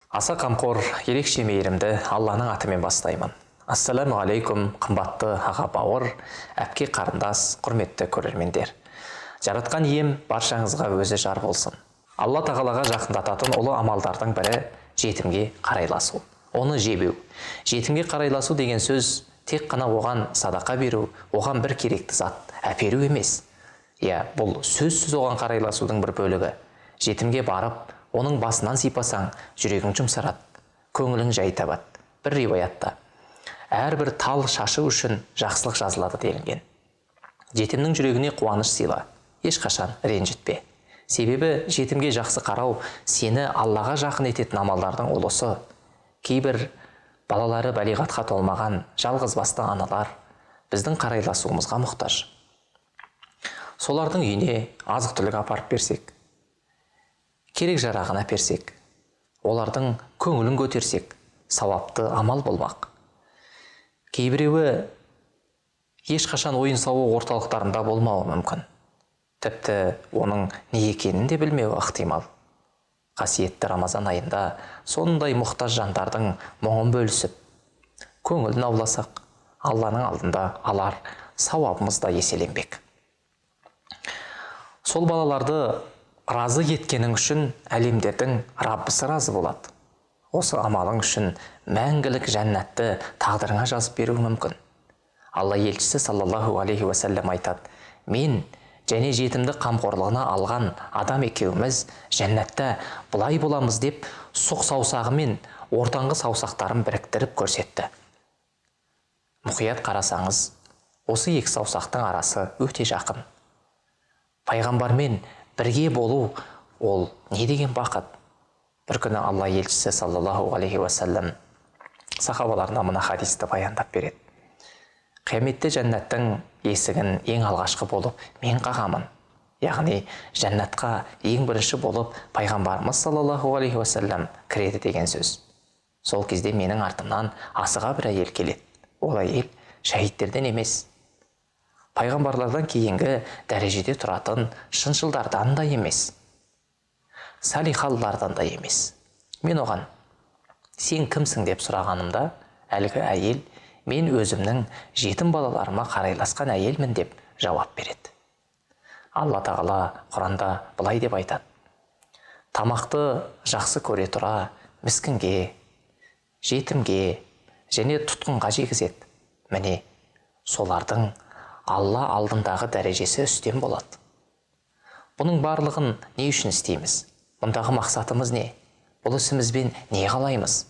Аса қамқор, ерекше мейірімді Алланың атымен бастаймын. Ассаламу алейкум, қымбатты аға бауыр, әпке қарындас, құрметті көрермендер. Жаратқан ием баршаңызға өзі жар болсын. Алла тағалаға жақындататын ұлы амалдардың бірі жетімге қарайласу. Оны жебеу. Жетімге қарайласу деген сөз тек қана оған садақа беру, оған бір керекті зат әперу емес. Бұл сөзсіз оған қарайласудың бір бөлігі. Жетімге барып, оның басынан сипасаң, жүрегің жұмсарады, көңілің жай табады. Бір риуаятта әрбір тал шашы үшін жақсылық жазылады делінген. Жетімнің жүрегіне қуаныш сыйла, ешқашан ренжітпе. Себебі жетімге жақсы қарау сені Аллаға жақын ететін амалдардың ұлысы. Кейбір балалары балиғатқа толмаған жалғыз басты аналар біздің қарайласуымызға мұқтаж. Солардың үйіне азық-түлік апарып берсек, керек жарағын әперсек, олардың көңілін көтерсек, сауапты амал болмақ. Кейбіреуі ешқашан ойын-сауық орталықтарында болмауы мүмкін. Тіпті оның не екенін де білмеуі ықтимал. Қасиетті Рамазан айында сондай мұқтаж жандардың мұңын бөлісіп, көңілін ауласақ, Алланың алдында алар сауабымыз да еселенбек. Сол балаларды разы еткенің үшін әлемдердің Раббысы разы болады. Осы амалың үшін мәңгілік жәннатты тағдырыңа жазып беруі мүмкін. Алла елшісі саллаллаху алейхи уассалам айтады: мен және жетімді қамқорлығына алған адам екеуміз жәннатта бұлай боламыз деп сұқ саусағы мен ортаңғы саусақтарын біріктіріп көрсетті. Мұқият қарасаңыз, осы екі саусақтың арасы өте жақын. Пайғамбармен бірге болу, ол не деген бақыт. Бір күні Алла елшісі саллаллаху алейхи уассалам сахабаларына мына хадисті баяндап береді. Қияметте жәннаттың есігін ең алғашқы болып мен қағамын. Яғни жәннатқа ең бірінші болып пайғамбарымыз саллаллаху алейхи уассалам кіреді деген сөз. Сол кезде менің артымнан асыға бір әйел келеді. Ол әйел шәһидтерден емес, пайғамбарлардан кейінгі дәрежеде тұратын шыншылдардан да емес, салихалылардан да емес. Мен оған: сен кімсің деп сұрағанымда, әлгі әйел: мен өзімнің жетім балаларыма қарайласқан әйелмін деп жауап береді. Алла тағала Құранда былай деп айтады: тамақты жақсы көре тұра міскінге, жетімге және тұтқынға жегізеді. Міне солардың Алла алдындағы дәрежесі үстем болады. Бұның барлығын не үшін істейміз? Мұндағы мақсатымыз не? Бұл ісімізбен не қалаймыз?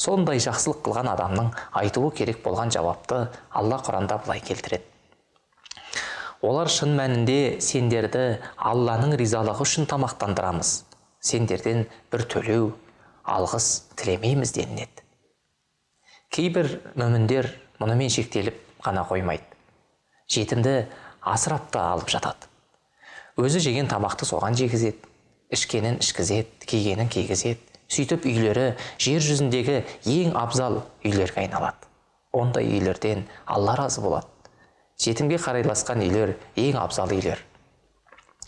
Сондай жақсылық қылған адамның айтуы керек болған жауапты Алла Құранда былай келтіреді: олар шын мәнінде сендерді Алланың ризалығы үшін тамақтандырамыз. Сендерден бір төлеу, алғыс тілемейміз делінеді. Кейбір мүміндер мұнымен шектеліп қана қоймайды. Жетімді асырап та алып жатады. Өзі жеген тамақты соған жегізеді, ішкенін ішкізеді, кигенін кигізеді. Сөйтіп үйлері жер жүзіндегі ең абзал үйлерге айналады. Ондай үйлерден Алла разы болады. Жетімге қарайласқан үйлер ең абзал үйлер.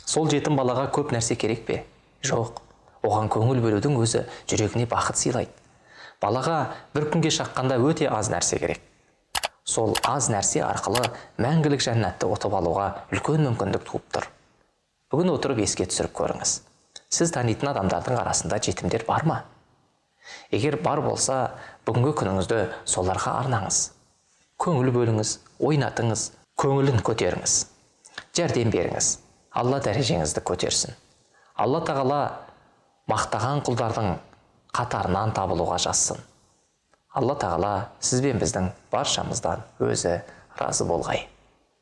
Сол жетім балаға көп нәрсе керек пе? Жоқ. Оған көңіл бөлудің өзі жүрегіне бақыт сыйлайды. Балаға бір күнге шаққанда өте аз нәрсе керек. Сол аз нәрсе арқылы мәңгілік жәннатты ұтып алуға үлкен мүмкіндік туып тұр. Бүгін отырып еске түсіріп көріңіз. Сіз танитын адамдардың арасында жетімдер бар ма? Егер бар болса, бүгінгі күніңізді соларға арнаңыз. Көңіл бөліңіз, ойнатыңыз, көңілін көтеріңіз. Жәрдем беріңіз. Алла дәрежеңізді көтерсін. Алла тағала мақтаған құлдардың қатарынан табылуға жазсын. Алла тағала сіз бен біздің баршамыздан өзі разы болғай.